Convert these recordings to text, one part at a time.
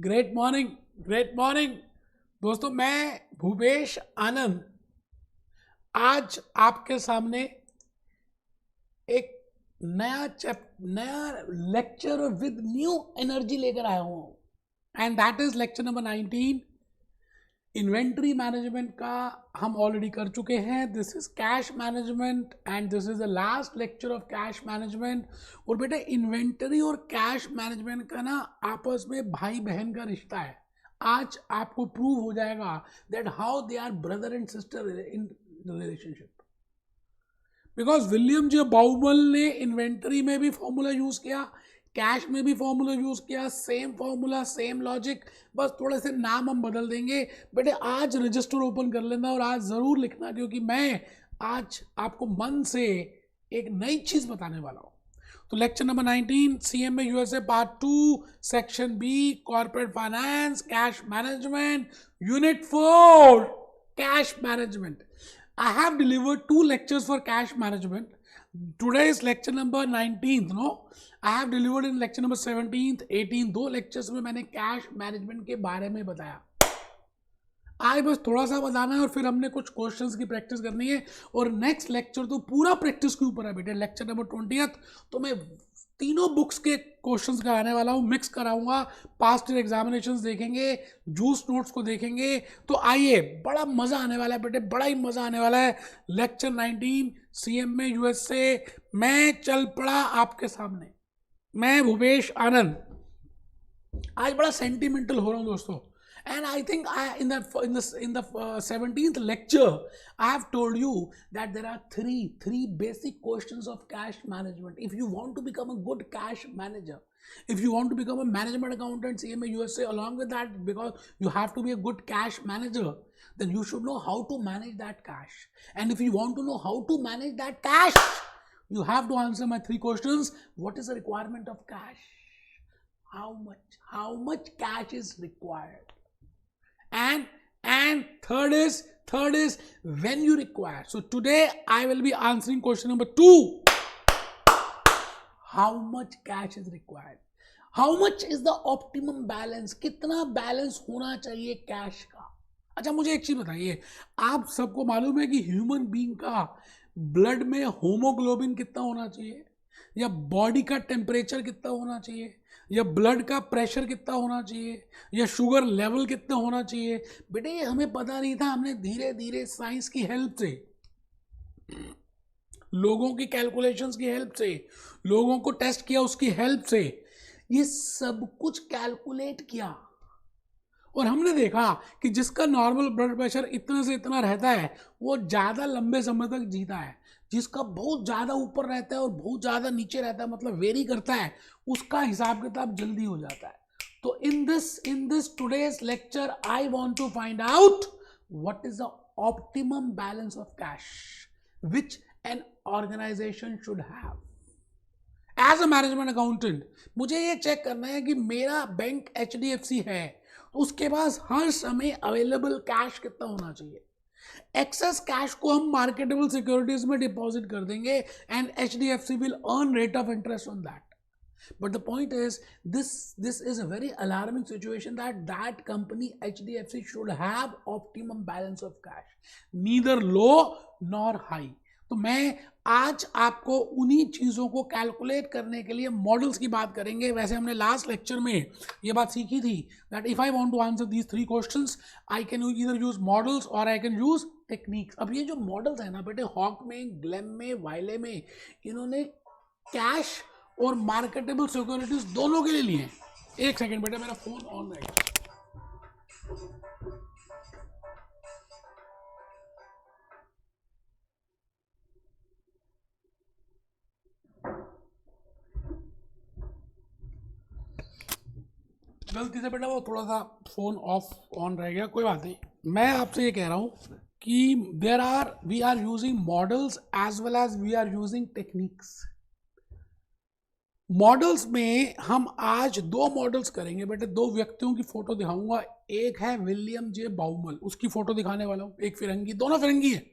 Great morning, great morning दोस्तों। मैं भूपेश आनंद आज आपके सामने एक नया लेक्चर विद न्यू एनर्जी लेकर आया हूँ and that is lecture number 19। Inventory management का हम ऑलरेडी कर चुके हैं। This is cash management and this is the last lecture of cash management. और बेटा इन्वेंटरी और कैश मैनेजमेंट का ना आपस में भाई बहन का रिश्ता है। आज आपको प्रूव हो जाएगा that how they are brother and sister in relationship. Because William J Baumol ने इन्वेंटरी में भी फॉर्मूला यूज किया, कैश में भी फॉर्मूला यूज किया, सेम फॉर्मूला सेम लॉजिक, बस थोड़े से नाम हम बदल देंगे। बेटे आज रजिस्टर ओपन कर लेना और आज जरूर लिखना, क्योंकि मैं आज आपको मन से एक नई चीज बताने वाला हूं। तो lecture number 19 CMA USA part 2 section B corporate finance cash management unit 4 cash management. I have delivered 2 lectures for cash management. Today is lecture number 19th, no? I have delivered in lecture number 17th, 18th, 2 lectures में मैंने cash management के बारे में बताया। आज बस थोड़ा सा बताना है और फिर हमने कुछ क्वेश्चंस की प्रैक्टिस करनी है और नेक्स्ट लेक्चर तो पूरा प्रैक्टिस के ऊपर है बेटे। लेक्चर नंबर 20th तो मैं तीनों बुक्स के क्वेश्चंस कराने वाला हूँ, मिक्स कराऊंगा। पास्ट ईयर एग्जामिनेशंस देखेंगे, जूस नोट्स को देखेंगे। तो आइए, बड़ा मजा आने वाला है बेटे, बड़ा ही मजा आने वाला है। लेक्चर 19 CMA USA मैं चल पड़ा आपके सामने। मैं भूपेश आनंद आज बड़ा सेंटिमेंटल हो रहा हूँ दोस्तों। And I think in the 17th lecture, I have told you that there are three basic questions of cash management. If you want to become a good cash manager, if you want to become a management accountant, CMA USA, along with that, because you have to be a good cash manager, then you should know how to manage that cash. And if you want to know how to manage that cash, you have to answer my 3 questions. What is the requirement of cash? How much cash is required? And third is when you require. So today I will be answering question number 2. How much cash is required? How much is the optimum balance? कितना balance होना चाहिए cash का? अच्छा मुझे एक चीज बताइए, आप सबको मालूम है कि ह्यूमन बीइंग का ब्लड में होमोग्लोबिन कितना होना चाहिए, या बॉडी का टेम्परेचर कितना होना चाहिए, या ब्लड का प्रेशर कितना होना चाहिए, या शुगर लेवल कितना होना चाहिए? बेटे ये हमें पता नहीं था। हमने धीरे धीरे साइंस की हेल्प से, लोगों की कैलकुलेशंस की हेल्प से, लोगों को टेस्ट किया उसकी हेल्प से ये सब कुछ कैलकुलेट किया और हमने देखा कि जिसका नॉर्मल ब्लड प्रेशर इतने से इतना रहता है वो ज़्यादा लंबे समय तक जीता है। जिसका बहुत ज़्यादा ऊपर रहता है और बहुत ज़्यादा नीचे रहता है, मतलब वेरी करता है, उसका हिसाब किताब जल्दी हो जाता है। तो in this today's lecture I want to find out what is the optimum balance of cash which an organisation should have. As a management accountant मुझे ये चेक करना है कि मेरा बैंक HDFC है, उसके पास हर समय अवेलेबल कैश कितना होना चाहिए। एक्सेस कैश को हम मार्केटेबल सिक्योरिटीज में डिपॉजिट कर देंगे and HDFC will earn rate of interest on that. But the point is, this is a very alarming situation that company HDFC should have optimum balance of cash, neither low nor high. तो मैं आज आपको उन्हीं चीज़ों को calculate करने के लिए मॉडल्स की बात करेंगे। वैसे हमने लास्ट लेक्चर में ये बात सीखी थी that if I want to answer these 3 questions, I can either use models or I can use techniques. अब ये जो मॉडल्स है ना बेटे, हॉक में, ग्लेम में, वाइले में, इन्होंने कैश और मार्केटेबल सिक्योरिटीज दोनों के लिए लिए। एक सेकंड बेटा, मेरा फोन ऑन रहेगा। गलती से बेटा वो थोड़ा सा फोन ऑफ ऑन रह गया, कोई बात नहीं। मैं आपसे ये कह रहा हूं कि we are using models as well as we are using techniques. Models में हम आज 2 मॉडल्स करेंगे बेटे। 2 व्यक्तियों की फोटो दिखाऊंगा। एक है विलियम जे बाउमल, उसकी फोटो दिखाने वाला हूं, एक फिरंगी, दोनों फिरंगी है,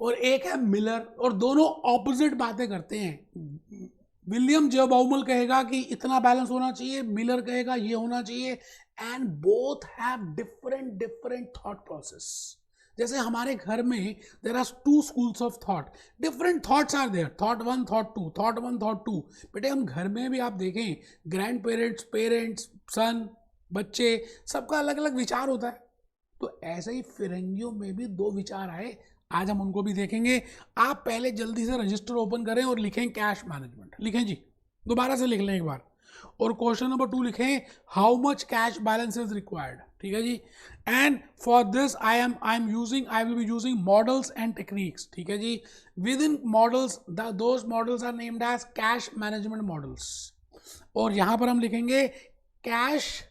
और एक है मिलर, और दोनों ऑपोजिट बातें करते हैं। विलियम जे बाउमल कहेगा कि इतना बैलेंस होना चाहिए, मिलर कहेगा ये होना चाहिए, and both have different different thought process. जैसे हमारे घर में there are two schools of thought, different thoughts are there, thought one thought two, thought one thought two. बेटे हम घर में भी आप देखें, ग्रैंड पेरेंट्स, पेरेंट्स, सन, बच्चे, सबका अलग अलग विचार होता है। तो ऐसे ही फिरंगियों में भी दो विचार आए, आज हम उनको भी देखेंगे। आप पहले जल्दी से रजिस्टर ओपन करें और लिखें कैश मैनेजमेंट, लिखें जी, दोबारा से लिख लें एक बार। और क्वेश्चन नंबर 2 लिखें, how much cash balance is required, ठीक है जी। And for this I will be using models and techniques, ठीक है जी। Within models, those models are named as cash management models. और यहां पर हम लिखेंगे cash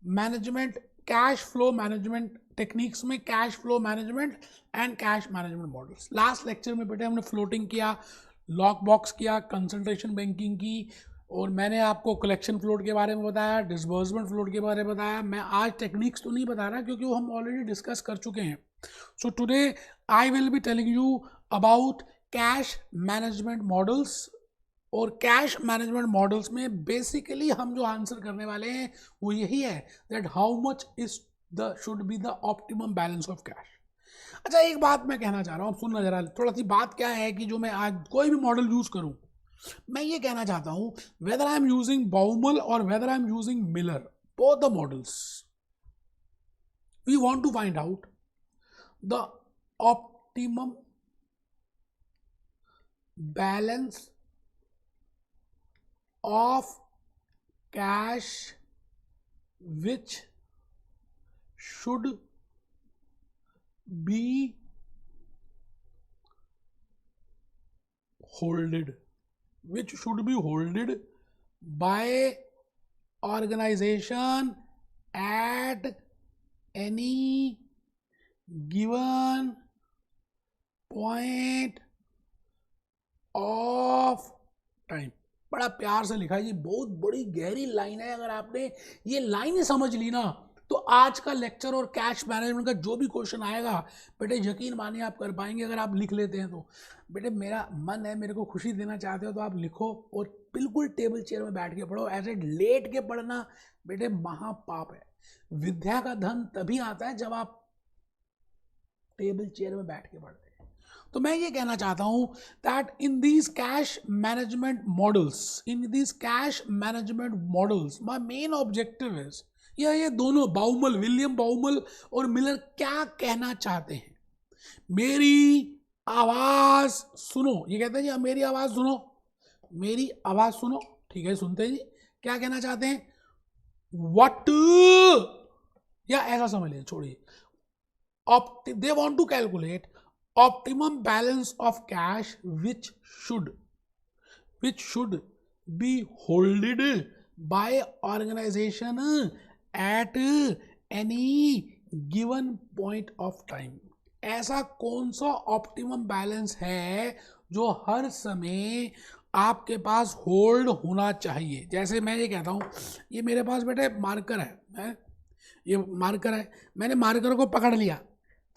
management, cash flow management techniques में cash flow management and cash management models. Last lecture में बेटे हमने फ्लोटिंग किया, लॉक बॉक्स किया, कंसंट्रेशन बैंकिंग की, और मैंने आपको कलेक्शन फ्लोट के बारे में बताया, डिसबर्समेंट फ्लोट के बारे में बताया। मैं आज टेक्निक्स तो नहीं बता रहा क्योंकि वो हम ऑलरेडी डिस्कस कर चुके हैं। So today I will be telling you about cash management models. और कैश मैनेजमेंट मॉडल्स में बेसिकली हम जो आंसर करने वाले हैं वो यही है, that how much is the should be the optimum balance of cash. अच्छा, एक बात मैं कहना चाह रहा हूँ, सुनना जरा, थोड़ा सी बात क्या है कि जो मैं आज कोई भी मॉडल यूज करूँ, मैं ये कहना चाहता हूं, whether I am using Baumol और whether I am using Miller, both the models, we want to find out the optimum balance of cash which should be holded, which should be holded by organization at any given point of time। बड़ा प्यार से लिखा है जी, बहुत बड़ी गहरी line है। अगर आपने ये लाइन समझ ली ना तो आज का लेक्चर और कैश मैनेजमेंट का जो भी क्वेश्चन आएगा बेटे यकीन मानिए आप कर पाएंगे, अगर आप लिख लेते हैं तो। बेटे मेरा मन है, मेरे को खुशी देना चाहते हो तो आप लिखो और बिल्कुल टेबल चेयर में बैठ के पढ़ो। ऐसे लेट के पढ़ना बेटे महापाप है। विद्या का धन तभी आता है जब आप टेबल चेयर में बैठ के पढ़ते हैं। तो मैं ये कहना चाहता हूं that in these cash management models my main objective is, ये दोनों बाउमल, विलियम बाउमल और मिलर क्या कहना चाहते हैं। मेरी आवाज सुनो, ये कहते हैं जी मेरी आवाज सुनो, मेरी आवाज सुनो, ठीक है, सुनते हैं जी। क्या कहना चाहते हैं, व्हाट, या ऐसा समझ लीजिए, छोड़िए। they want to calculate optimum balance of cash which should be holded by organization at any given point of time। ऐसा कौन सा ऑप्टिमम बैलेंस है जो हर समय आपके पास होल्ड होना चाहिए। जैसे मैं ये कहता हूँ, ये मेरे पास बेटे मार्कर है, ये मार्कर है, मैंने मार्कर को पकड़ लिया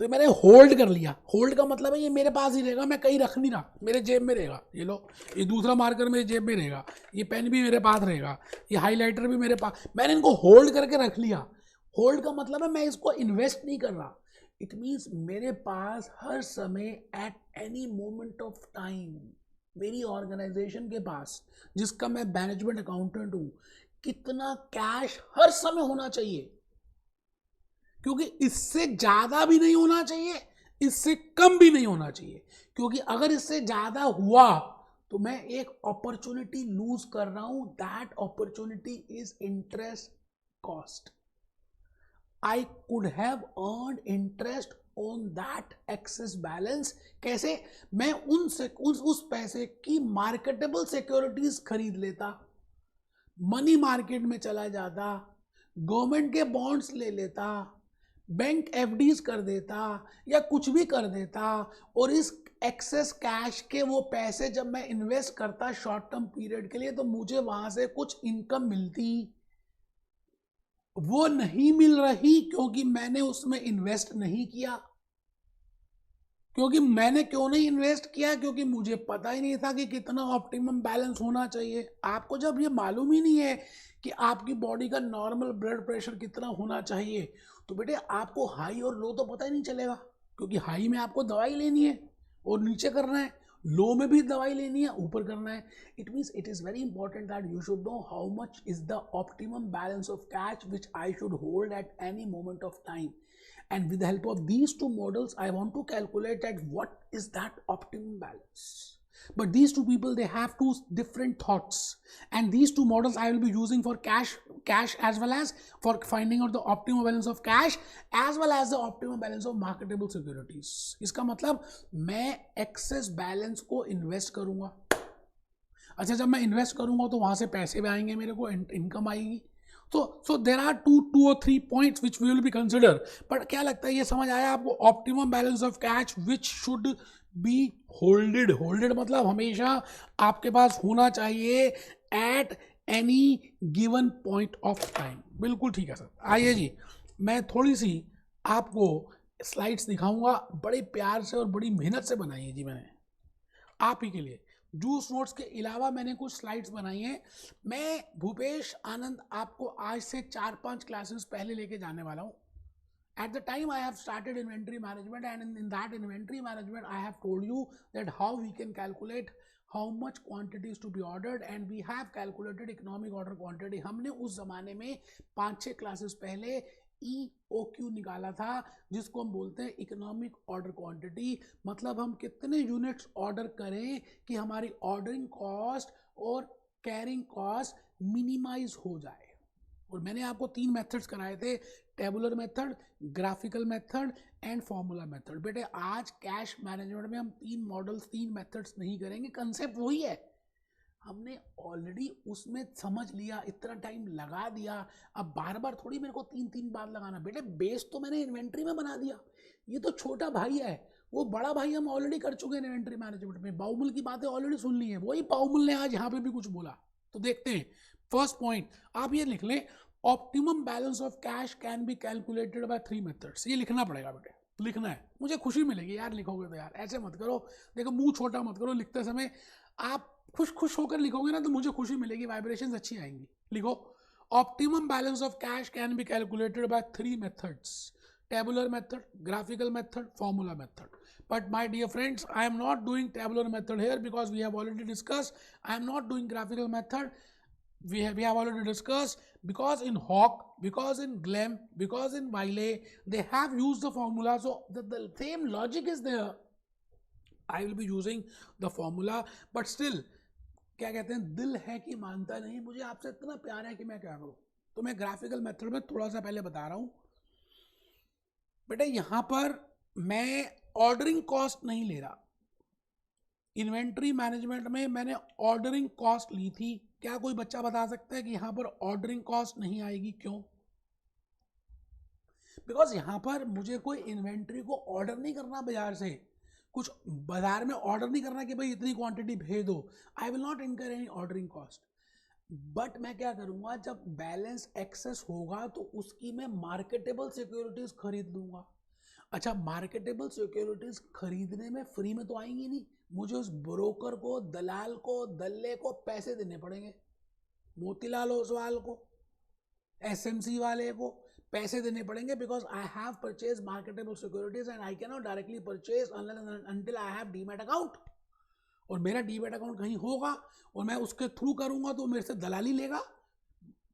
तो मैंने होल्ड कर लिया। होल्ड का मतलब है ये मेरे पास ही रहेगा, मैं कहीं रख नहीं रहा, मेरे जेब में रहेगा। ये लो, ये दूसरा मार्कर मेरे जेब में रहेगा, ये पेन भी मेरे पास रहेगा, ये हाइलाइटर भी मेरे पास, मैंने इनको होल्ड करके रख लिया। होल्ड का मतलब है मैं इसको इन्वेस्ट नहीं कर रहा। इट मीन्स मेरे पास हर समय at any moment of time मेरी ऑर्गेनाइजेशन के पास, जिसका मैं मैनेजमेंट अकाउंटेंट हूं, कितना कैश हर समय होना चाहिए। क्योंकि इससे ज्यादा भी नहीं होना चाहिए, इससे कम भी नहीं होना चाहिए। क्योंकि अगर इससे ज्यादा हुआ तो मैं एक अपॉर्चुनिटी लूज कर रहा हूं। That opportunity is interest cost. I could have earned interest on that excess balance. कैसे? मैं उस पैसे की मार्केटेबल सिक्योरिटीज खरीद लेता, मनी मार्केट में चला जाता, गवर्नमेंट के बॉन्ड्स ले लेता, बैंक एफडीज कर देता या कुछ भी कर देता, और इस एक्सेस कैश के वो पैसे जब मैं इन्वेस्ट करता शॉर्ट टर्म पीरियड के लिए तो मुझे वहां से कुछ इनकम मिलती। वो नहीं मिल रही क्योंकि मैंने उसमें इन्वेस्ट नहीं किया। क्योंकि मैंने क्यों नहीं इन्वेस्ट किया, क्योंकि मुझे पता ही नहीं था कि कितना ऑप्टिमम बैलेंस होना चाहिए। आपको जब ये मालूम ही नहीं है कि आपकी बॉडी का नॉर्मल ब्लड प्रेशर कितना होना चाहिए, तो बेटे आपको हाई और लो तो पता ही नहीं चलेगा, क्योंकि हाई में आपको दवाई लेनी है और नीचे करना है, लो में भी दवाई लेनी है, ऊपर करना है। It means it is very important that you should know how much is the optimum balance of cash which I should hold at any moment of time. And with the help of these two models, I want to calculate at what is that optimum balance. But these two people, they have two different thoughts, and these two models I will be using for cash as well as for finding out the optimum balance of cash as well as the optimum balance of marketable securities. इसका मतलब मैं excess balance को invest करूंगा. अच्छा, जब मैं invest करूंगा तो वहां से पैसे भी आएंगे, मेरे को इनकम आएगी. So there are two or three points which we will be consider. But क्या लगता है, ये समझ आया आपको? Optimum balance of cash which should be holded मतलब हमेशा आपके पास होना चाहिए at any given point of time. बिल्कुल ठीक है सर. आइए जी, मैं थोड़ी सी आपको स्लाइड्स दिखाऊंगा, बड़े प्यार से और बड़ी मेहनत से बनाई है जी मैंने आप ही के लिए. जूस नोट्स के अलावा मैंने कुछ स्लाइड्स बनाई हैं. मैं भूपेश आनंद आपको आज से 4-5 क्लासेस पहले लेके जाने वाला हूँ. At the time I have started inventory management, and in that inventory management I have told you that how we can calculate how much quantities to be ordered, and we have calculated economic order quantity. हमने उस जमाने में 5-6 classes पहले EOQ निकाला था, जिसको हम बोलते हैं इकोनॉमिक ऑर्डर क्वांटिटी. मतलब हम कितने यूनिट्स ऑर्डर करें कि हमारी ऑर्डरिंग कॉस्ट और कैरिंग कॉस्ट मिनिमाइज हो जाए. और मैंने आपको 3 मेथड्स कराए थे, tabular method, graphical method and formula method. बेटे आज कैश मैनेजमेंट में हम 3 मॉडल्स 3 मेथड्स नहीं करेंगे. कंसेप्ट वही है, हमने ऑलरेडी उसमें समझ लिया, इतना टाइम लगा दिया. अब बार बार थोड़ी मेरे को 3 बार लगाना. बेटे बेस तो मैंने इन्वेंट्री में बना दिया, ये तो छोटा भाई है, वो बड़ा भाई हम ऑलरेडी कर चुके हैं इन्वेंट्री मैनेजमेंट में. बाउमल की बातें ऑलरेडी सुन ली है, वही बाउमल ने आज यहाँ पे भी कुछ बोला. तो देखते हैं. फर्स्ट पॉइंट आप ये लिख लें, optimum balance of cash can be calculated by 3 methods. ये लिखना पड़ेगा बेटे, लिखना है. मुझे खुशी मिलेगी यार लिखोगे तो. यार ऐसे मत करो, देखो मुंह छोटा मत करो. लिखते समय आप खुश होकर लिखोगे ना तो मुझे खुशी मिलेगी, वाइब्रेशंस अच्छी आएंगी. लिखो, optimum balance of cash can be calculated by 3 methods: tabular method, graphical method, formula method. But my dear friends, I am not doing tabular method here because we have already discussed. I am not doing graphical method. We have already discussed, because in Hawk, because in Glam, because in Wiley, they have used the formula. So the same logic is there. I will be using the formula, but still क्या कहते हैं, दिल है कि मानता नहीं. मुझे आपसे इतना प्यार है कि मैं क्या करूं. तो मैं ग्राफिकल मेथड में थोड़ा सा पहले बता रहा हूं. बेटा यहां पर मैं ऑर्डरिंग कॉस्ट नहीं ले रहा. इन्वेंट्री मैनेजमेंट में मैंने ऑर्डरिंग कॉस्ट ली थी. क्या कोई बच्चा बता सकता है कि यहां पर ऑर्डरिंग कॉस्ट नहीं आएगी? क्यों? बिकॉज यहां पर मुझे कोई इन्वेंट्री को ऑर्डर नहीं करना बाजार से, कुछ बाजार में ऑर्डर नहीं करना कि भाई इतनी क्वांटिटी भेज दो. आई विल नॉट इनकर एनी ऑर्डरिंग कॉस्ट. बट मैं क्या करूंगा, जब बैलेंस एक्सेस होगा तो उसकी मैं मार्केटेबल सिक्योरिटीज खरीद लूंगा. अच्छा, मार्केटेबल सिक्योरिटीज खरीदने में फ्री में तो आएंगी नहीं, मुझे उस ब्रोकर को, दलाल को, दल्ले को पैसे देने पड़ेंगे. मोतीलाल ओसवाल को, एसएमसी वाले को पैसे देने पड़ेंगे, because I have purchase marketable securities and I can not directly purchase until I have demat account. और मेरा डीमैट अकाउंट कहीं होगा और मैं उसके थ्रू करूंगा तो मेरे से दलाली लेगा.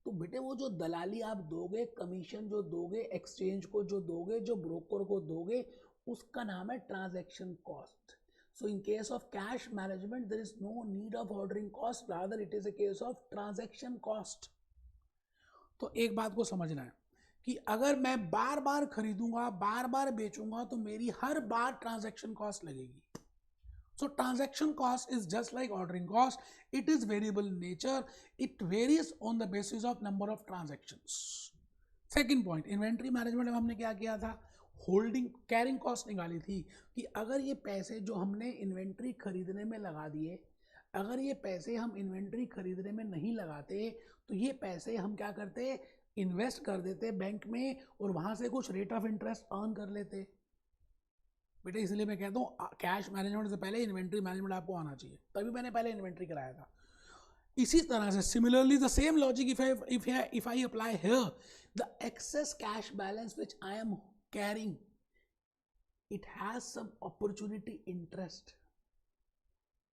तो बेटे वो जो दलाली आप दोगे, कमीशन जो दोगे, एक्सचेंज को जो दोगे, जो ब्रोकर को दोगे, उसका नाम है transaction cost. So in case of cash management there is no need of ordering cost, rather it is a case of transaction cost. तो एक बात को समझना है कि अगर मैं बार बार खरीदूंगा, बार बार बेचूंगा, तो मेरी हर बार ट्रांजैक्शन कॉस्ट लगेगी. So transaction cost is just like ordering cost. It is variable in nature. It varies on the basis of number of transactions. Second point, inventory management में हमने क्या किया था, होल्डिंग कैरिंग कॉस्ट निकाली थी कि अगर ये पैसे जो हमने इन्वेंट्री खरीदने में लगा दिए, अगर ये पैसे हम इन्वेंट्री खरीदने में नहीं लगाते तो ये पैसे हम क्या करते, इन्वेस्ट कर देते बैंक में और वहाँ से कुछ रेट ऑफ इंटरेस्ट अर्न कर लेते. बेटे इसलिए मैं कहता हूँ कैश मैनेजमेंट से पहले इन्वेंट्री मैनेजमेंट आपको आना चाहिए, तभी मैंने पहले इन्वेंट्री कराया था। इसी तरह से similarly the same logic if I apply here, the access cash balance which I am carrying, it has some opportunity interest,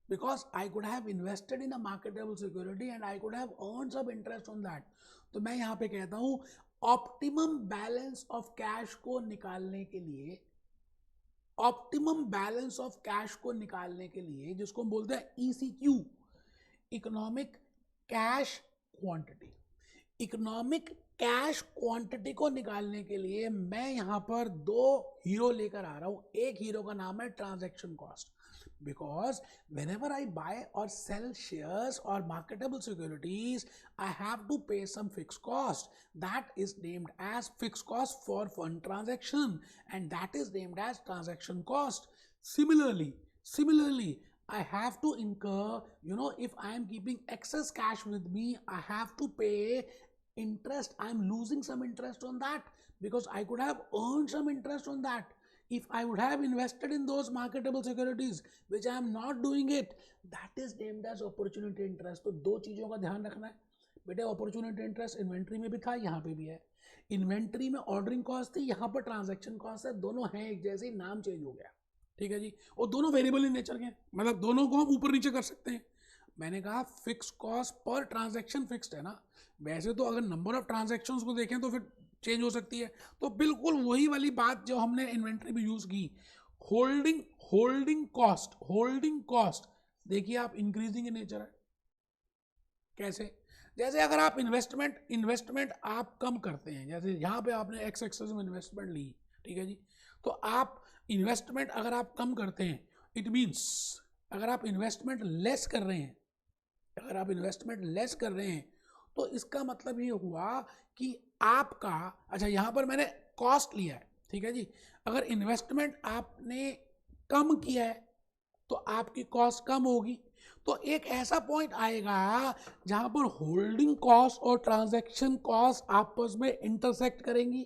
because I could have invested in a marketable security and I could have earned some interest on that. तो मैं यहाँ पे कहता हूँ optimum balance of cash को निकालने के लिए, ऑप्टिमम बैलेंस ऑफ कैश को निकालने के लिए, जिसको हम बोलते हैं ECQ, economic cash quantity, economic cash quantity को निकालने के लिए मैं यहां पर दो हीरो लेकर आ रहा हूं। एक हीरो का नाम है transaction cost, because whenever I buy or sell shares or marketable securities, I have to pay some fixed cost. That is named as fixed cost for one transaction, and that is named as transaction cost. Similarly, I have to incur, if I am keeping excess cash with me, I have to pay interest. I am losing some interest on that, because I could have earned some interest on that if I would have invested in those marketable securities, which I am not doing it. That is named as opportunity interest. तो दो चीज़ों का ध्यान रखना है बेटे। Opportunity interest inventory में भी था, यहाँ पे भी है। इन्वेंट्री में ऑर्डरिंग कॉस्ट थी, यहाँ पर ट्रांजैक्शन कॉस्ट है। दोनों हैं एक जैसे, नाम चेंज हो गया, ठीक है जी। और दोनों वेरिएबल इन नेचर के, मतलब दोनों को हम ऊपर नीचे कर सकते हैं। मैंने कहा fix cost per transaction fixed है ना, वैसे तो अगर नंबर ऑफ ट्रांजैक्शंस को देखें तो फिर चेंज हो सकती है। तो बिल्कुल वही वाली बात जो हमने इन्वेंट्री में यूज की। होल्डिंग कॉस्ट देखिए आप, इंक्रीजिंग इन नेचर है। कैसे? जैसे अगर आप इन्वेस्टमेंट आप कम करते हैं, जैसे यहाँ पे आपने एक्स एक्सेस में इन्वेस्टमेंट ली, ठीक है जी, तो आप इन्वेस्टमेंट अगर आप कम करते हैं, इट मीन्स अगर आप इन्वेस्टमेंट लेस कर रहे हैं, तो इसका मतलब ये हुआ कि आपका, अच्छा यहाँ पर मैंने कॉस्ट लिया है, ठीक है जी। अगर इन्वेस्टमेंट आपने कम किया है तो आपकी कॉस्ट कम होगी। तो एक ऐसा पॉइंट आएगा जहां पर होल्डिंग कॉस्ट और ट्रांजैक्शन कॉस्ट आपस में इंटरसेक्ट करेंगी।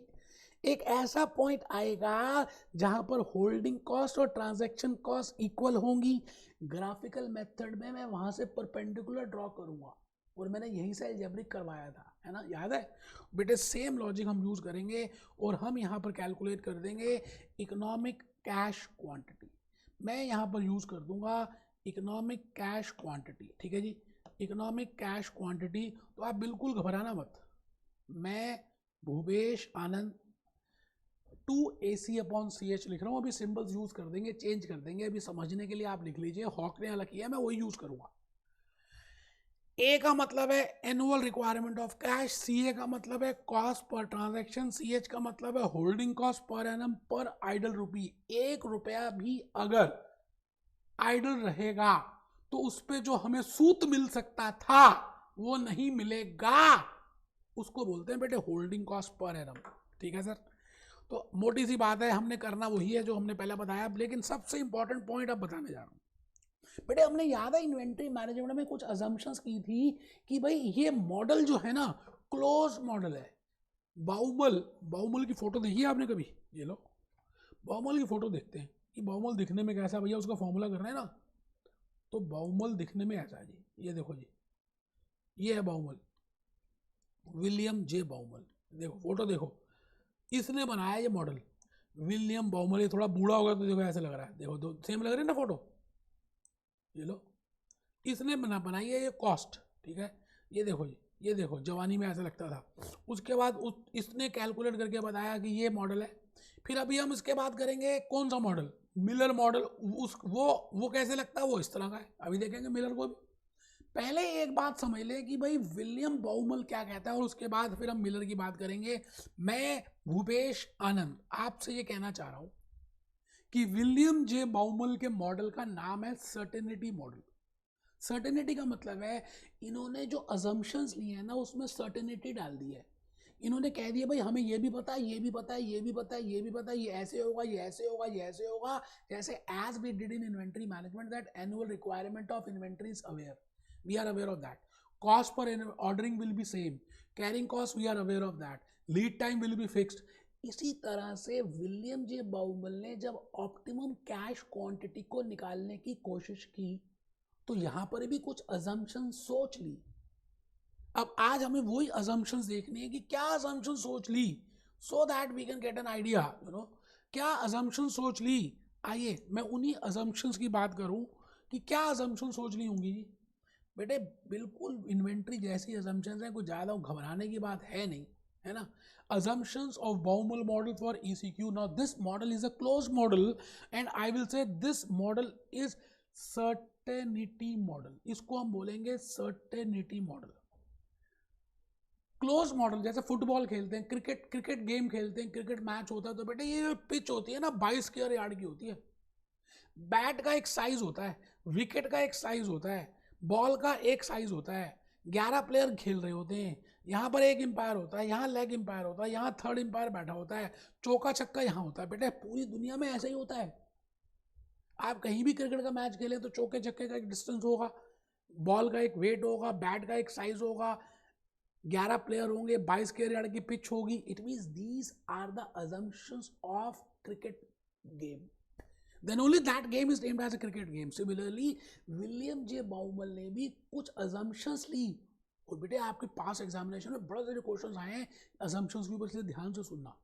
एक ऐसा पॉइंट आएगा जहां पर होल्डिंग कॉस्ट और ट्रांजैक्शन कॉस्ट इक्वल होंगी। ग्राफिकल मेथड में मैं वहां से परपेंडिकुलर ड्रॉ करूंगा, और मैंने यहीं से अलजेब्रिक करवाया था, है ना, याद है बेटे। सेम लॉजिक हम यूज करेंगे और हम यहाँ पर कैलकुलेट कर देंगे इकोनॉमिक कैश क्वांटिटी। मैं यहाँ पर यूज कर दूंगा इकोनॉमिक कैश क्वांटिटी, ठीक है जी, इकोनॉमिक कैश क्वांटिटी। तो आप बिल्कुल घबराना मत, मैं भूपेश आनंद 2AC/CH लिख रहा हूँ। अभी सिंबल्स यूज कर देंगे, चेंज कर देंगे, अभी समझने के लिए आप लिख लीजिए। हॉक ने अलग किया, मैं वही यूज करूंगा। ए का मतलब है annual requirement of cash, CA का मतलब है कॉस्ट पर ट्रांजैक्शन, CH का मतलब है holding cost per annum per idle rupee. 1 रुपया भी अगर आइडल रहेगा तो उस पर जो हमें सूत मिल सकता था वो नहीं मिलेगा, उसको बोलते हैं बेटे होल्डिंग कॉस्ट पर एनम, ठीक है सर। तो मोटी सी बात है, हमने करना वही है जो हमने पहले बताया, लेकिन सबसे इंपॉर्टेंट पॉइंट अब बताने जा रहा हूँ बेटे। हमने याद है इन्वेंट्री मैनेजमेंट में कुछ अजम्पशंस की थी कि भाई ये मॉडल जो है ना क्लोज मॉडल है। बाउमल की फोटो देखी है आपने कभी? ये लो बाउमल की फोटो देखते हैं कि बाउमल दिखने में कैसा, भैया उसका फॉर्मूला करना है ना। तो बाउमल दिखने में ऐसा है जी, ये देखो जी, ये है बाउमल, विलियम जे बाउमल। देखो फोटो देखो, इसने बनाया ये मॉडल, विलियम बाउमल। ये थोड़ा बूढ़ा होगा तो देखो ऐसा लग रहा है, देखो दो सेम लग रही है ना फोटो। ये लो, इसने बनाई है ये कॉस्ट, ठीक है। ये देखो जी, ये देखो जवानी में ऐसा लगता था। उसके बाद इसने कैलकुलेट करके बताया कि ये मॉडल है। फिर अभी हम इसके बात करेंगे कौन सा मॉडल, मिलर मॉडल। वो कैसे लगता है, वो इस तरह का है, अभी देखेंगे मिलर को भी। पहले एक बात समझ लें कि भाई विलियम बाउमल क्या कहता है, और उसके बाद फिर हम मिलर की बात करेंगे। मैं भूपेश आनंद आपसे ये कहना चाह रहा हूं कि विलियम जे बाउमल के मॉडल का नाम है सर्टेनिटी मॉडल। सर्टेनिटी का मतलब है इन्होंने जो अजम्पशंस लिए हैं ना उसमें सर्टेनिटी डाल दी है। इन्होंने कह दिया भाई हमें ये भी पता है, ये भी पता है, ये भी पता है, ये भी पता है, ये ऐसे होगा, ये ऐसे होगा, ये ऐसे होगा। जैसे as we did in inventory management, that annual requirement of inventory is aware, we are aware of that. Cost per ordering will be same, carrying cost we are aware of that, lead time will be fixed, इसी तरह से William J Baumol ने जब optimum cash quantity को निकालने की कोशिश की तो यहां पर भी कुछ अजम्पशन सोच ली। अब आज हमें वही अजम्पशंस देखनी है कि क्या अजम्पशन सोच ली, so that we can get an idea, क्या अजम्पशन सोच ली। आइए मैं उन्हीं अजम्पशंस की बात करूं कि क्या अजम्पशन सोच ली होंगी। बेटे बिल्कुल इन्वेंट्री जैसी अजम्पशंस हैं, कुछ ज़्यादा घबराने की बात है नहीं, है ना। assumptions of Baumol model for ECQ. Now this model is a closed model and I will say this model is certainty model. इसको हम बोलेंगे certainty model। क्लोज मॉडल, जैसे फुटबॉल खेलते हैं, क्रिकेट गेम खेलते हैं, क्रिकेट मैच होता है तो बेटे ये पिच होती है ना 22 स्क्वायर यार्ड की होती है। बैट का एक साइज होता है, विकेट का एक साइज होता है, बॉल का एक साइज होता है, 11 प्लेयर खेल रहे होते हैं, यहाँ पर एक एम्पायर होता है, यहाँ लेग एम्पायर होता है, यहाँ थर्ड एम्पायर बैठा होता है, चौका छक्का यहाँ होता है। बेटे पूरी दुनिया में ऐसा ही होता है। आप कहीं भी क्रिकेट का मैच खेलें तो चौके छक्के का एक डिस्टेंस होगा, बॉल का एक वेट होगा, बैट का एक साइज होगा, 11 प्लेयर होंगे, 22 स्क्वायर यार्ड की पिच होगी। It means these are the assumptions of cricket game, then only that game is named as a cricket game. Similarly William J Baumol ने भी कुछ assumptions ली। और बेटे आपके पास एग्जामिनेशन में बड़े सारे क्वेश्चंस आए हैं assumptions के ऊपर, इसलिए ध्यान से सुनना।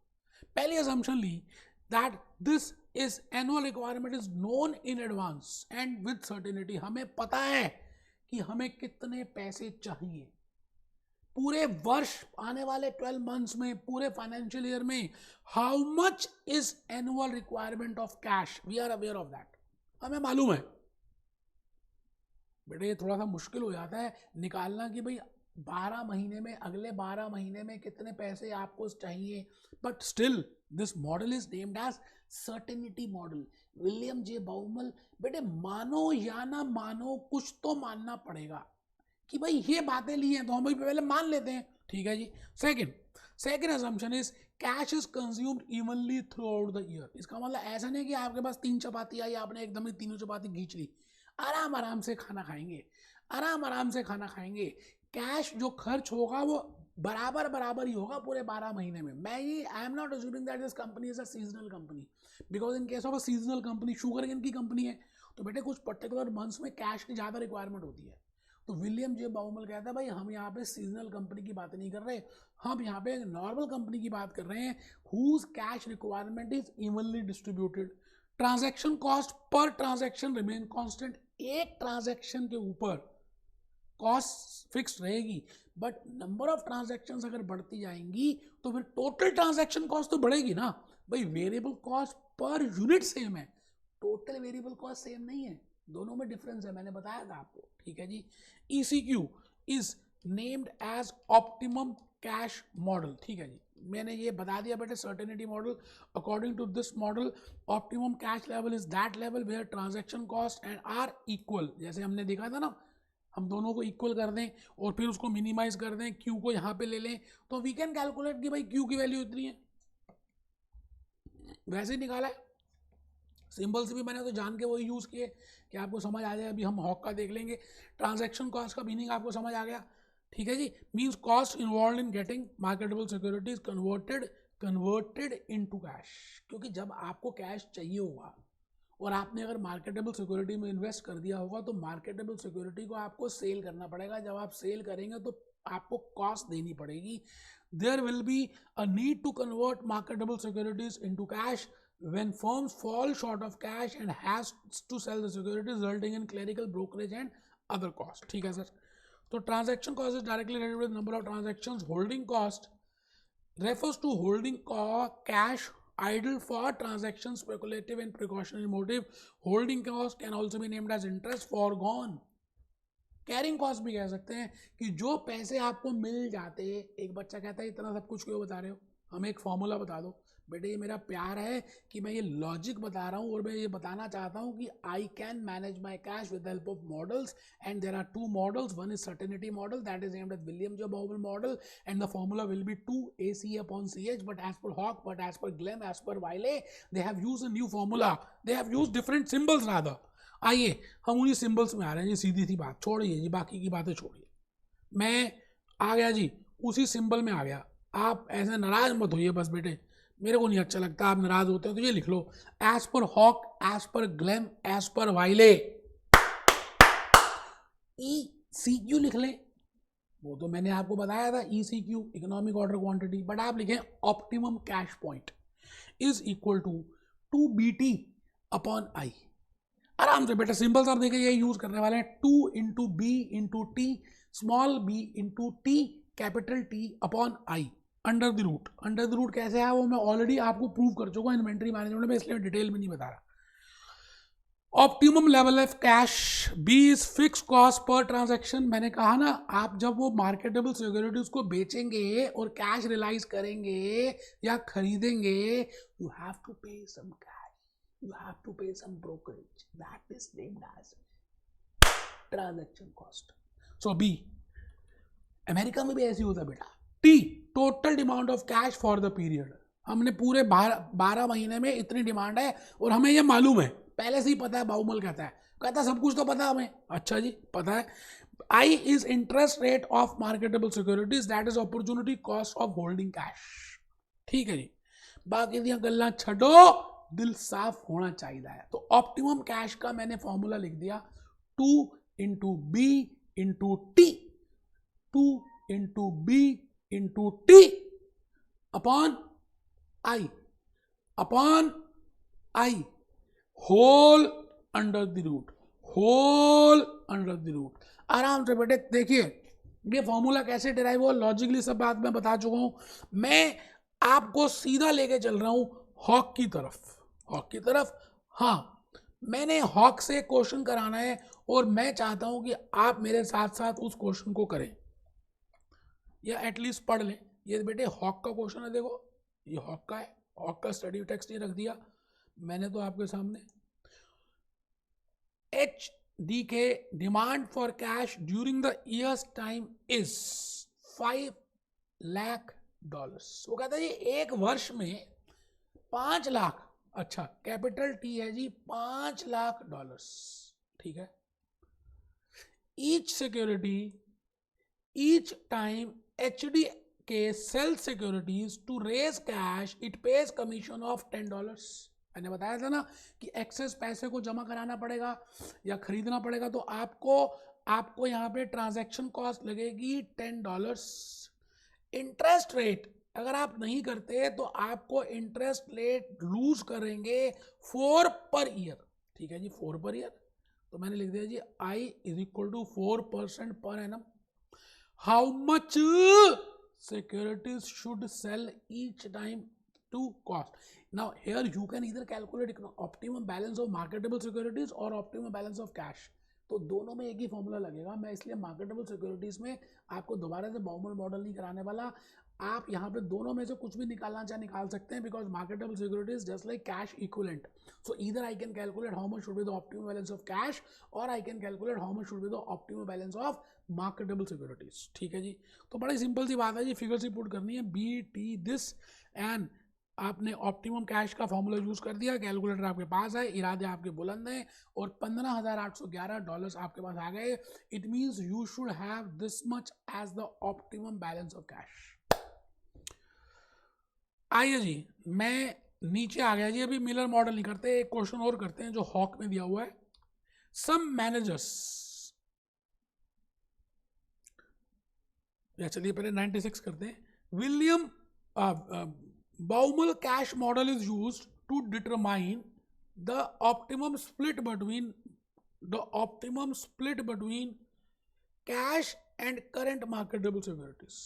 पहली assumption Lee that this is annual requirement is known in advance and with certainty। हमें पता है कि हमें कितने पैसे चाहिए पूरे वर्ष, आने वाले 12 मंथ्स में, पूरे फाइनेंशियल ईयर में, how much is annual requirement of cash, we are aware of that, हमें मालूम है। बेटे ये थोड़ा सा मुश्किल हो जाता है निकालना कि भाई 12 महीने में, अगले 12 महीने में कितने पैसे आपको चाहिए, but still this model is named as certainty model. William J Baumol, बेटे मानो या ना मानो कुछ तो मानना पड़ेगा कि भाई ये बातें ली हैं तो हम भाई पहले मान लेते हैं, ठीक है जी। Second assumption is cash is consumed evenly throughout the year. इसका मतलब ऐसा नहीं कि आपके पास 3 चपाती आई, आपने एकदम ही तीनों चपाती खींच ली, आराम आराम से खाना खाएंगे, आराम आराम से खाना खाएंगे। कैश जो खर्च होगा वो बराबर ही होगा पूरे 12 महीने में। मैं ये I am not assuming that this company is a seasonal company, because in case of a seasonal company, sugarcane की कंपनी है तो बेटे कुछ पर्टिकुलर मंथ्स में कैश की ज़्यादा रिक्वायरमेंट होती है। तो विलियम जे बाउमल कहता है भाई हम यहाँ पे सीजनल कंपनी की बात नहीं कर रहे, हम यहाँ पे नॉर्मल कंपनी की बात कर रहे हैं whose cash requirement is evenly distributed. Transaction cost per transaction remain constant. एक ट्रांजैक्शन के ऊपर कॉस्ट फिक्स रहेगी, बट नंबर ऑफ ट्रांजैक्शन अगर बढ़ती जाएंगी तो फिर टोटल ट्रांजैक्शन कॉस्ट तो बढ़ेगी ना। भाई variable cost per unit same है, टोटल वेरिएबल कॉस्ट सेम नहीं है, दोनों में डिफरेंस है, मैंने बताया था आपको, ठीक है जी। ECQ is named as optimum cash model, ठीक है जी, मैंने ये बता दिया बेटे। Certainty model, according to this model optimum cash level is that level where transaction cost and are equal. जैसे हमने देखा था ना, हम दोनों को इक्वल कर दें और फिर उसको मिनिमाइज कर दें, Q को यहाँ पे ले लें तो वी कैन कैलकुलेट कि भाई Q की वैल्यू इतनी है, वैसे ही निकाला है। सिंबल्स भी मैंने तो जान के वही यूज़ किए कि आपको समझ आ जाए। अभी हम हॉक का देख लेंगे। ट्रांजैक्शन कॉस्ट का मीनिंग आपको समझ आ गया, ठीक है जी। Means cost involve in getting marketable securities converted into cash. क्योंकि जब आपको कैश चाहिए होगा और आपने अगर मार्केटेबल सिक्योरिटी में इन्वेस्ट कर दिया होगा तो मार्केटेबल सिक्योरिटी को आपको सेल करना पड़ेगा। जब आप सेल करेंगे तो आपको कॉस्ट देनी पड़ेगी। There will be a need to convert marketable securities into cash when firms fall short of cash and has to sell the securities, resulting in clerical brokerage and other costs, ठीक है sir. तो transaction cost is directly related with number of transactions. Holding cost refers to holding cash idle for transactions, speculative and precautionary motive. Holding cost can also be named as interest foregone. Carrying cost भी कह सकते हैं कि जो पैसे आपको मिल जाते। एक बच्चा कहता है इतना सब कुछ क्यों बता रहे हो, हमें एक फॉर्मूला बता दो। बेटे ये मेरा प्यार है कि मैं ये लॉजिक बता रहा हूँ और मैं ये बताना चाहता हूँ कि I can manage my cash with help of models and there are 2 models. One is certainty model that is named as William J Baumol model and the formula will be 2AC/CH, but as per Hock, but as per Glem, as per Wiley they have used a new formula, they have used different symbols rather. आइए हम उन्हीं symbols में आ रहे हैं जी, सीधी सी बात, छोड़िए जी बाकी की बातें छोड़िए। मैं आ गया जी, उसी सिंबल में आ गया। आप ऐसे नाराज मत होइए बस बेटे, मेरे को नहीं अच्छा लगता, आप नाराज होते हो तो ये लिख लो, as per Hock, as per Glem, as per Wiley. ECQ लिख लें, वो तो मैंने आपको बताया था, ECQ economic order quantity, but आप लिखें optimum cash point is equal to 2BT upon I. आराम से बेटा सिंपल सा देखिए, ये यूज करने वाले हैं, 2 into B into T, small B into T, capital T upon I, under the root. Under the root कैसे है वो मैं ऑलरेडी आपको प्रूव कर चुका हूँ इन्वेंट्री मैनेजमेंट में, इसलिए डिटेल में नहीं बता रहा। Optimum level of cash, B is fix cost per transaction. मैंने कहा ना, आप जब वो मार्केटेबल सिक्योरिटीज को बेचेंगे और कैश रियलाइज करेंगे या खरीदेंगे, you have to pay some cash, you have to pay some brokerage, that is named as transaction cost. So B, America में भी ऐसे होता है बेटा। T, total demand of cash for the period, हमने पूरे 12 महीने में इतनी डिमांड है और हमें ये मालूम है, पहले से ही पता है। बाउमल कहता है सब कुछ तो पता हमें। अच्छा जी, पता है। I is interest rate of marketable securities, that is opportunity cost of holding cash। ठीक है जी, बाकी दिया गल्ला छड़ो, दिल साफ होना चाहिए है। तो ऑप्टिमम कैश का मैंने फॉर्मूला लिख दिया, 2 into B into T, 2 into B into T upon I, upon I, whole under the root, whole under the root. आराम से बेटे देखिए ये फॉर्मूला कैसे डिराइव हुआ, लॉजिकली सब बात मैं बता चुका हूं। मैं आपको सीधा लेके चल रहा हूं हॉक की तरफ, हॉक की तरफ। हाँ, मैंने हॉक से क्वेश्चन कराना है और मैं चाहता हूं कि आप मेरे साथ साथ उस क्वेश्चन को करें या एटलीस्ट पढ़ लें। ये बेटे हॉक का क्वेश्चन है, देखो ये हॉक का है, हॉक का स्टडी टेक्स्ट नहीं रख दिया मैंने तो आपके सामने। HDK demand for cash during the years time is $5 lakh. वो कहता है जी एक वर्ष में 5 लाख, अच्छा कैपिटल टी है जी, $5 लाख। ठीक है। Each security, each time HDK sell securities to raise cash it pays commission of $10। मैंने बताया था ना कि एक्सेस पैसे को जमा कराना पड़ेगा या खरीदना पड़ेगा तो आपको यहाँ पे ट्रांजैक्शन कॉस्ट लगेगी $10। इंटरेस्ट रेट अगर आप नहीं करते तो आपको इंटरेस्ट रेट लूज करेंगे 4 पर ईयर। ठीक है जी, 4 पर ईयर। तो मैंने लिख दिया जी I is equal to 4% per annum. How much securities should sell each time to cost. Now here you can either calculate optimum balance of marketable securities और optimum balance of cash, तो दोनों में एक ही फॉर्मूला लगेगा। मैं इसलिए marketable securities में आपको दोबारा से बाउमल मॉडल नहीं कराने वाला। आप यहाँ पे दोनों में से कुछ भी निकालना चाहे निकाल सकते हैं, because marketable securities just like cash equivalent. So either I can calculate how much should be the optimum balance of cash और I can calculate how much should be the optimum balance of marketable securities. ठीक है जी, तो बड़ी simple सी बात है जी, figure से put करनी है BT दिस एंड आपने ऑप्टिमम कैश का फॉर्मूला यूज कर दिया, कैलकुलेटर आपके पास है, इरादे आपके बुलंद हैं और $15,811 आपके पास आ गए। It means you should have this much as the optimum balance of cash. आइए जी, मैं नीचे आ गया जी, अभी मिलर मॉडल नहीं करते, एक क्वेश्चन और करते हैं जो हॉक में दिया हुआ है। सम मैनेजर्स, या चलिए पहले 96 करते हैं। William Baumol cash model is used to determine the optimum split between cash and current marketable securities।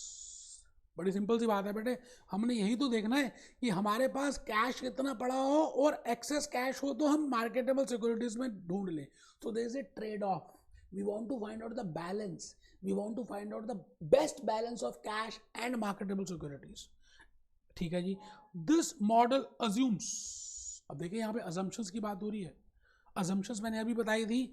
बड़ी सिंपल सी बात है बेटे, हमने यही तो देखना है कि हमारे पास कैश कितना पड़ा हो और एक्सेस कैश हो तो हम मार्केटेबल सिक्योरिटीज में ढूंढ लें। So there is a trade off, we want to find out the balance, we want to find out the best balance of cash and marketable securities. ठीक है जी, दिस मॉडल अज्यूम्स, अब देखिए यहाँ पे assumptions की बात हो रही है। अजम्पशंस मैंने अभी बताई थी,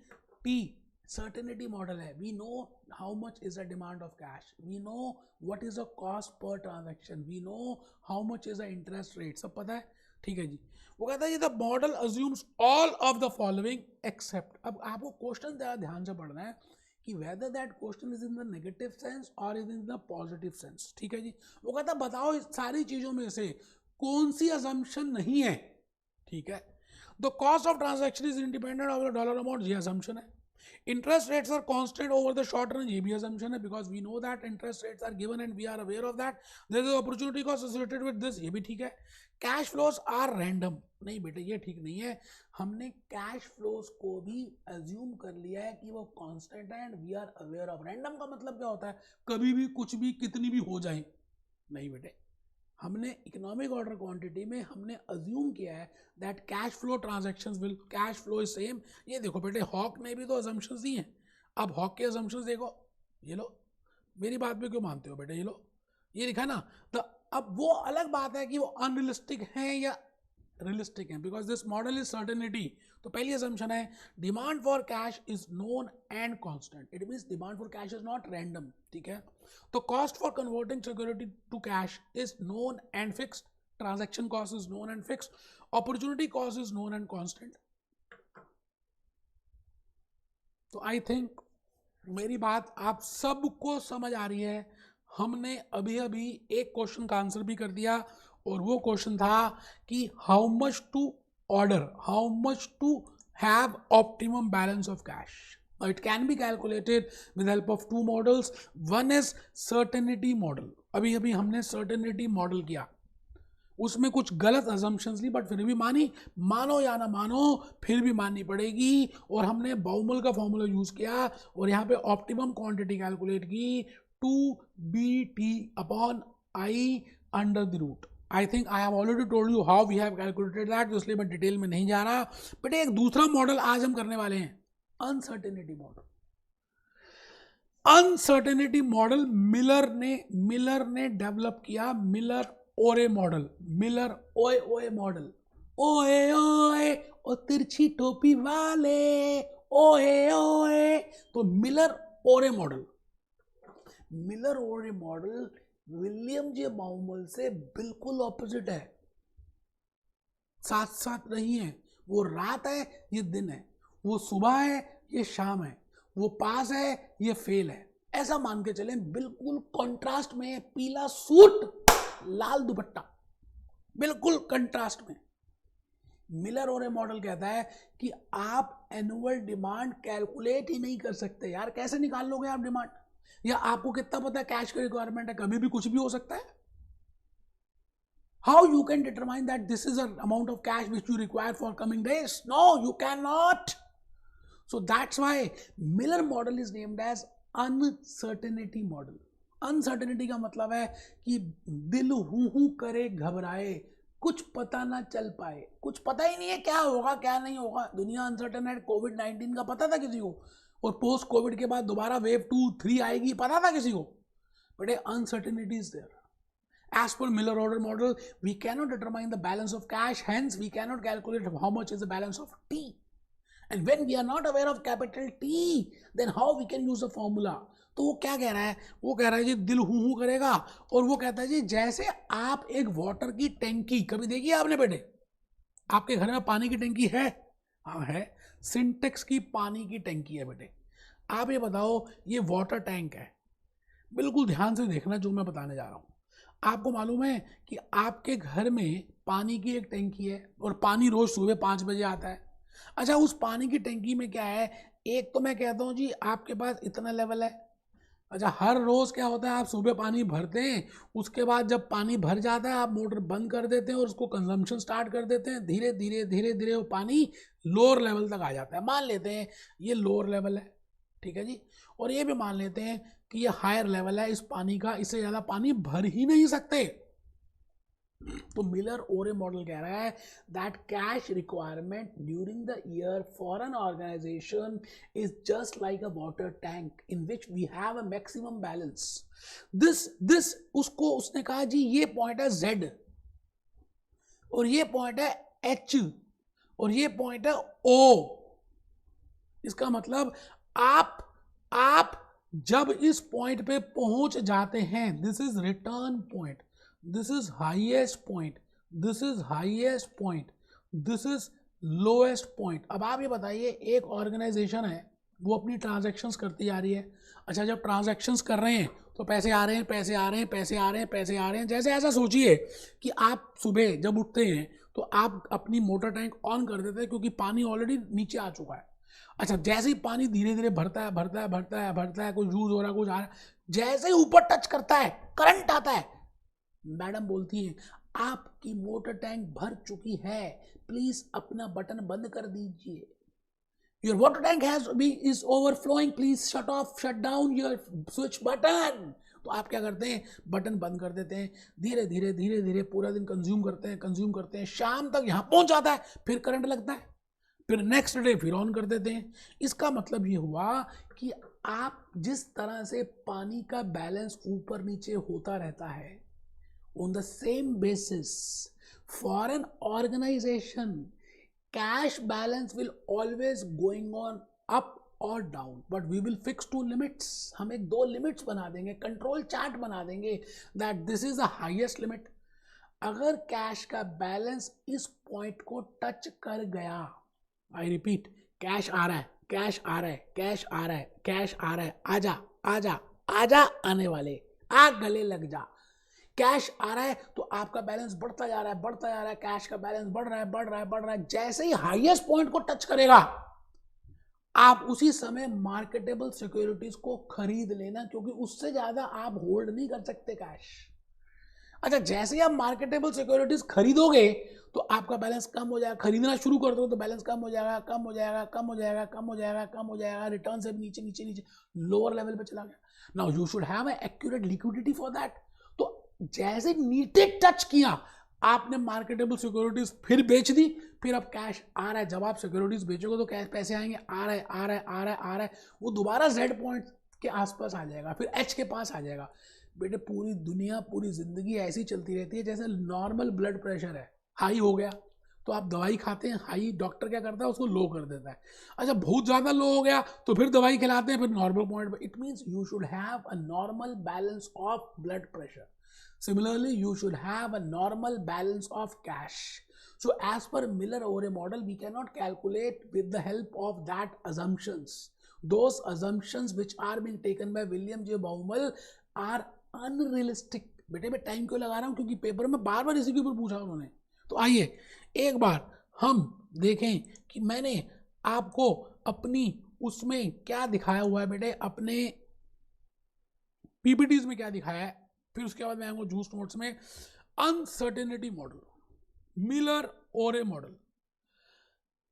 टी सर्टेनिटी मॉडल है। We know how much is the demand of cash, we know what is the cost per transaction, we know how much is the interest rate, सब पता है। ठीक है जी, वो कहता है the model assumes all of the following except. अब आपको क्वेश्चन ज़्यादा ध्यान से पढ़ना है कि whether that question is in the negative sense or is in the positive sense। ठीक है जी, वो कहता बताओ इस सारी चीज़ों में से कौन सी असम्पशन नहीं है, ठीक है। The cost of transaction is independent of the dollar amount, ये असम्पशन है। Interest rates are constant over the short run, ये भी असम्पशन है, because we know that interest rates are given and we are aware of that, there is opportunity cost associated with this, ये भी ठीक है। Cash flows are random, नहीं बेटे ये ठीक नहीं है, हमने कैश फ्लोज को भी अज्यूम कर लिया है कि वो कांस्टेंट है and we are aware of. Random का मतलब क्या होता है, कभी भी कुछ भी कितनी भी हो जाए, नहीं बेटे, हमने इकोनॉमिक ऑर्डर क्वांटिटी में हमने अज्यूम किया है that cash flow transactions will, cash flow is same. ये देखो बेटे, हॉक ने भी तो अजम्पशंस दी हैं, अब हॉक के अजम्पशंस देखो, ये लो, मेरी बात पे क्यों मानते हो बेटे, ये लो, ये लिखा ना। तो अब वो अलग बात है कि वो अनरियलिस्टिक हैं या रियलिस्टिक हैं, because this model is certainty. तो पहली असम्पशन है demand for cash is known and constant, it means demand for cash is not random, ठीक है। तो cost for converting security to cash is known and fixed, transaction cost is known and fixed, opportunity cost is known and constant. तो I think मेरी बात आप सबको समझ आ रही है। हमने अभी अभी एक क्वेश्चन का आंसर भी कर दिया, और वो क्वेश्चन था कि how much to order, how much to have optimum balance of cash. It can be calculated with help of two models, one is certainty model, अभी अभी हमने सर्टेनिटी मॉडल किया, उसमें कुछ गलत अजम्पशंस ली बट फिर भी मानी, मानो या ना मानो फिर भी माननी पड़ेगी। और हमने बाउमल का फॉर्मूला यूज किया और यहाँ पे ऑप्टिमम क्वांटिटी कैलकुलेट की 2BT upon I under the root. I think I have already told you how we have calculated that, तो इसलिए मैं डिटेल में नहीं जा रहा। बट एक दूसरा मॉडल आज हम करने वाले हैं, uncertainty model. Uncertainty model Miller ने डेवलप किया, मिलर ओरे मॉडल, मिलर ओए ओए मॉडल, ओए ओए ओ तिरछी टोपी वाले, ओए ओए। तो मिलर ओरे मॉडल, मिलर ओरे मॉडल विलियम जे बाउमल से बिल्कुल ऑपोजिट है, साथ साथ नहीं है। वो रात है, ये दिन है, वो सुबह है, ये शाम है, वो पास है, ये फेल है, ऐसा मान के चलें। बिल्कुल कंट्रास्ट में, पीला सूट लाल दुपट्टा, बिल्कुल कंट्रास्ट में। मिलर ओरे मॉडल कहता है कि आप एनुअल डिमांड कैलकुलेट ही नहीं कर सकते यार, कैसे निकाल लोगे आप डिमांड, या आपको कितना पता है कैश की रिक्वायरमेंट है, कभी भी कुछ भी हो सकता है। How you can determine that this is an amount of cash which you require for coming days? No, you cannot. So that's why Miller model is named as uncertainty model. Uncertainty का मतलब है कि दिल हूं करे घबराए, कुछ पता ना चल पाए, कुछ पता ही नहीं है क्या होगा क्या नहीं होगा। दुनिया अनसर्टन है, कोविड-19 का पता था किसी को, और पोस्ट कोविड के बाद दोबारा वेव 2-3 आएगी, पता था किसी को, but uncertainty is there. As per Miller order model, we cannot determine the balance of cash, hence we cannot calculate how much is the balance of T. And when we are not aware of capital T, then how we can use the formula? तो वो क्या कह रहा है, वो कह रहा है जी दिल हूं करेगा, और वो कहता है जी जैसे आप एक वाटर की टैंकी कभी देखी है आपने बेटे, आपके घर में पानी की टैंकी है? हाँ है, सिंटेक्स की पानी की टैंकी है बेटे। आप ये बताओ, ये वाटर टैंक है, बिल्कुल ध्यान से देखना जो मैं बताने जा रहा हूँ। आपको मालूम है कि आपके घर में पानी की एक टैंकी है और पानी रोज सुबह 5 बजे आता है। अच्छा, उस पानी की टैंकी में क्या है, एक तो मैं कहता हूँ जी आपके पास इतना लेवल है। अच्छा, हर रोज क्या होता है, आप सुबह पानी भरते हैं, उसके बाद जब पानी भर जाता है आप मोटर बंद कर देते हैं और उसको कंजम्पशन स्टार्ट कर देते हैं। धीरे धीरे धीरे धीरे वो पानी लोअर लेवल तक आ जाता है। मान लेते हैं ये लोअर लेवल है, ठीक है जी, और ये भी मान लेते हैं कि ये हायर लेवल है इस पानी का, इससे ज़्यादा पानी भर ही नहीं सकते। तो मिलर ओरे मॉडल कह रहा है that cash requirement during the year for an organization is just like a water tank in which we have a maximum balance. This उसको उसने कहा जी ये पॉइंट है Z, और ये पॉइंट है H, और ये पॉइंट है O। इसका मतलब आप जब इस पॉइंट पे पहुंच जाते हैं, this is return point, this is highest point, this is highest point, this is lowest point. अब आप ये बताइए, एक ऑर्गेनाइजेशन है वो अपनी ट्रांजैक्शंस करती जा रही है। अच्छा, जब ट्रांजैक्शंस कर रहे हैं तो पैसे आ रहे हैं, पैसे आ रहे हैं, पैसे आ रहे हैं, पैसे आ रहे हैं। जैसे ऐसा सोचिए कि आप सुबह जब उठते हैं तो आप अपनी मोटर टैंक ऑन कर देते हैं क्योंकि पानी ऑलरेडी नीचे आ चुका है। अच्छा, जैसे ही पानी धीरे धीरे भरता है भरता है भरता है भरता है, कुछ यूज हो रहा है, कुछ आ रहा है, जैसे ही ऊपर टच करता है करंट आता है, मैडम बोलती है आपकी मोटर टैंक भर चुकी है, प्लीज अपना बटन बंद कर दीजिए। Your water tank is overflowing. Please shut down your switch button. तो आप क्या करते हैं, बटन बंद कर देते हैं, धीरे धीरे धीरे धीरे पूरा दिन कंज्यूम करते हैं, शाम तक यहाँ पहुंच जाता है, फिर करंट लगता है, फिर नेक्स्ट डे फिर ऑन कर देते हैं। इसका मतलब ये हुआ कि आप जिस तरह से पानी का बैलेंस ऊपर नीचे होता रहता है, on the same basis for an organization cash balance will always going on up or down, but we will fix 2 limits. हम एक 2 लिमिट्स बना देंगे, कंट्रोल चार्ट बना देंगे, that this is the highest limit. अगर कैश का balance इस point को टच कर गया, आई रिपीट, कैश आ रहा है, कैश आ रहा है, कैश आ रहा है, कैश आ रहा है, आजा आजा आजा, आने वाले आ, गले लग जा, कैश आ रहा है तो आपका बैलेंस बढ़ता जा रहा है, बढ़ता जा रहा है, कैश का बैलेंस बढ़ रहा है, बढ़ रहा है, बढ़ रहा है। जैसे ही हाईएस्ट पॉइंट को टच करेगा, आप उसी समय मार्केटेबल सिक्योरिटीज को खरीद लेना, क्योंकि उससे ज्यादा आप होल्ड नहीं कर सकते कैश। अच्छा, जैसे ही आप मार्केटेबल सिक्योरिटीज खरीदोगे तो आपका बैलेंस कम हो जाएगा, खरीदना शुरू कर दो तो बैलेंस कम हो जाएगा, कम हो जाएगा, कम हो जाएगा, कम हो जाएगा, कम हो जाएगा, रिटर्न से नीचे नीचे नीचे लोअर लेवल पे चला गया। Now you should have an accurate liquidity for that. तो जैसे नीचे टच किया, आपने मार्केटेबल सिक्योरिटीज फिर बेच दी, फिर अब कैश आ रहा है। जब आप सिक्योरिटीज बेचोगे तो कैश पैसे आएंगे, आ रहा है आ रहा है आ रहा है आ रहा है, वो दोबारा जेड पॉइंट के आसपास आ जाएगा, फिर एच के पास आ जाएगा। बेटे पूरी दुनिया, पूरी जिंदगी ऐसी चलती रहती है जैसे नॉर्मल ब्लड प्रेशर है, हाई हो गया तो आप दवाई खाते हैं, हाई, डॉक्टर क्या करता है उसको लो कर देता है। अच्छा, बहुत ज़्यादा लो हो गया तो फिर दवाई खिलाते हैं, फिर नॉर्मल पॉइंट पे। It means you should have a normal balance of blood pressure. Similarly, you should have a normal balance of cash. So as per Miller-Urey model, we cannot calculate with the help of that assumptions. Those assumptions which are being taken by William J. Baumol are unrealistic. बेटे मैं time क्यों लगा रहा हूँ, क्योंकि paper में बार बार इसी के ऊपर पूछा उन्होंने। तो आइए एक बार हम देखें कि मैंने आपको अपनी उसमें क्या दिखाया हुआ है बेटे, अपने पीपीटीज में क्या दिखाया है। फिर उसके बाद मैं आऊंगा जूस नोट्स में अनसर्टेनिटी मॉडल, मिलर ओरे मॉडल,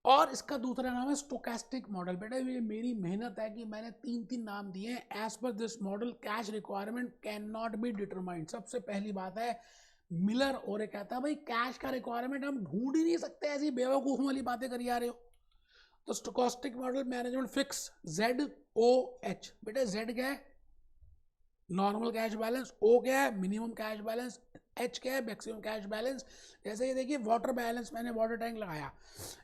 और इसका दूसरा नाम है स्टोकेस्टिक मॉडल। बेटा ये मेरी मेहनत है कि मैंने 3 नाम दिए हैं। As per this model cash requirement can not be determined. सबसे पहली बात है, मिलर ओरे कहता है भाई कैश का रिक्वायरमेंट हम ढूंढ ही नहीं सकते, ऐसी बेवकूफ वाली बातें करी आ रहे हो। तो stochastic model management fix ZOH। बेटा Z क्या है, नॉर्मल कैश बैलेंस, O क्या है, मिनिमम कैश बैलेंस, H क्या है, मैक्सिमम कैश बैलेंस। जैसे ये देखिए वाटर बैलेंस, मैंने वाटर टैंक लगाया,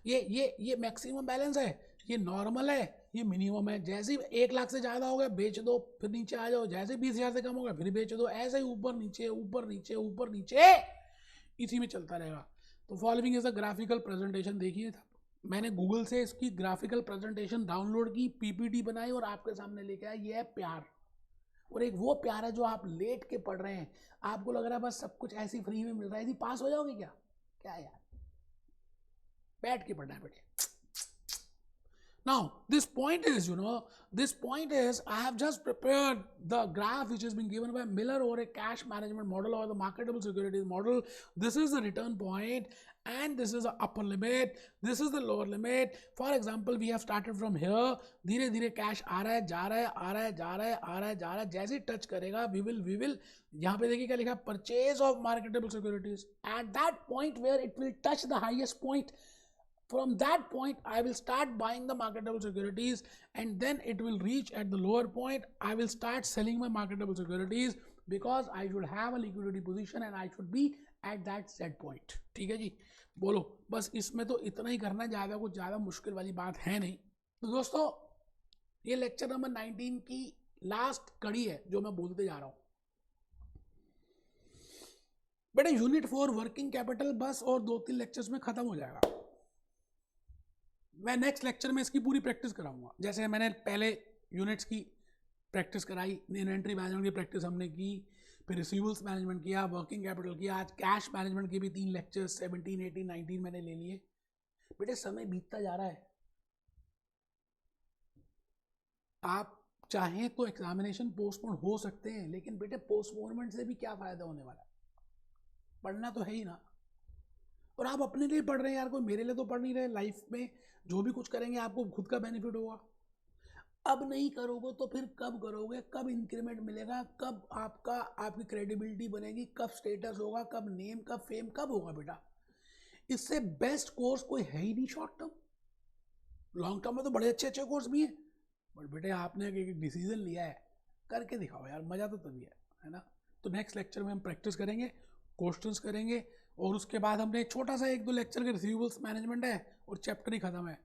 ये मैक्सिमम बैलेंस है, ये नॉर्मल है, ये मिनिमम है। जैसे 1 लाख से ज़्यादा हो गया बेच दो, फिर नीचे आ जाओ, जैसे 20,000 से कम हो गया फिर बेच दो, ऐसे ही ऊपर नीचे ऊपर नीचे ऊपर नीचे इसी में चलता रहेगा। तो following is a graphical presentation. देखिए था मैंने गूगल से इसकी ग्राफिकल प्रेजेंटेशन डाउनलोड की, PPT बनाई और आपके सामने लेके आया। ये है प्यार, और एक वो प्यार है जो आप लेट के पढ़ रहे हैं, आपको लग रहा है बस सब कुछ ऐसी फ्री में मिल रहा है, ऐसी पास हो जाओगे क्या, क्या यार, बैठ के पढ़ना है बेटे। Now this point is, I have just prepared the graph which has been given by Miller over a cash management model or the marketable securities model. This is the return point and this is the upper limit, this is the lower limit. For example, we have started from here, धीरे धीरे cash आ रहा है, जा रहा है, आ रहा है, जा रहा है, आ रहा है, जा रहा है। जैसे ही टच करेगा we will यहाँ पे देखिए क्या लिखा है, purchase of marketable securities. At that point where it will touch the highest point, from that point I will start buying the marketable securities, and then it will reach at the lower point, I will start selling my marketable securities because I should have a liquidity position and I should be at that set point। ठीक है जी, बोलो बस इसमें तो इतना ही करना, ज़्यादा कुछ ज़्यादा मुश्किल वाली बात है नहीं। तो दोस्तों ये लेक्चर नंबर 19 की लास्ट कड़ी है जो मैं बोलते जा रहा हूँ। बेटे यूनिट 4 वर्किंग कैपिटल बस और 2-3 लेक्चर्स में खत्म हो जाएगा। मैं नेक्स्ट लेक्चर में इसकी पूरी प्रैक्टिस कराऊंगा। जैसे मैंने पहले यूनिट्स की प्रैक्टिस कराई, इन्वेंट्री मैनेजमेंट की प्रैक्टिस हमने की, फिर रिसीवेबल्स मैनेजमेंट किया, वर्किंग कैपिटल किया, आज कैश मैनेजमेंट के भी 3 लेक्चर्स 17, 18, 19 मैंने ले लिए। बेटे समय बीतता जा रहा है, आप चाहें तो एग्जामिनेशन पोस्टपोन हो सकते हैं, लेकिन बेटे पोस्टपोनमेंट से भी क्या फ़ायदा होने वाला है, पढ़ना तो है ही ना। और आप अपने लिए पढ़ रहे हैं यार, कोई मेरे लिए तो पढ़ नहीं रहे। लाइफ में जो भी कुछ करेंगे आपको खुद का बेनिफिट होगा। अब नहीं करोगे तो फिर कब करोगे, कब इंक्रीमेंट मिलेगा, कब आपकी क्रेडिबिलिटी बनेगी, कब स्टेटस होगा, कब नेम, कब फेम, कब होगा बेटा। इससे बेस्ट कोर्स कोई है ही नहीं शॉर्ट टर्म। लॉन्ग टर्म में तो बड़े अच्छे अच्छे कोर्स भी हैं, बट बेटे आपने एक डिसीजन लिया है, करके दिखाओ यार, मज़ा तो तभी है ना। तो नेक्स्ट लेक्चर में हम प्रैक्टिस करेंगे, क्वेश्चंस करेंगे, और उसके बाद हमने छोटा सा 1-2 लेक्चर के रिसीवेबल्स मैनेजमेंट है और चैप्टर ही खत्म है।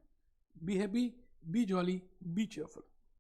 Be happy, B jolly, B cheerful.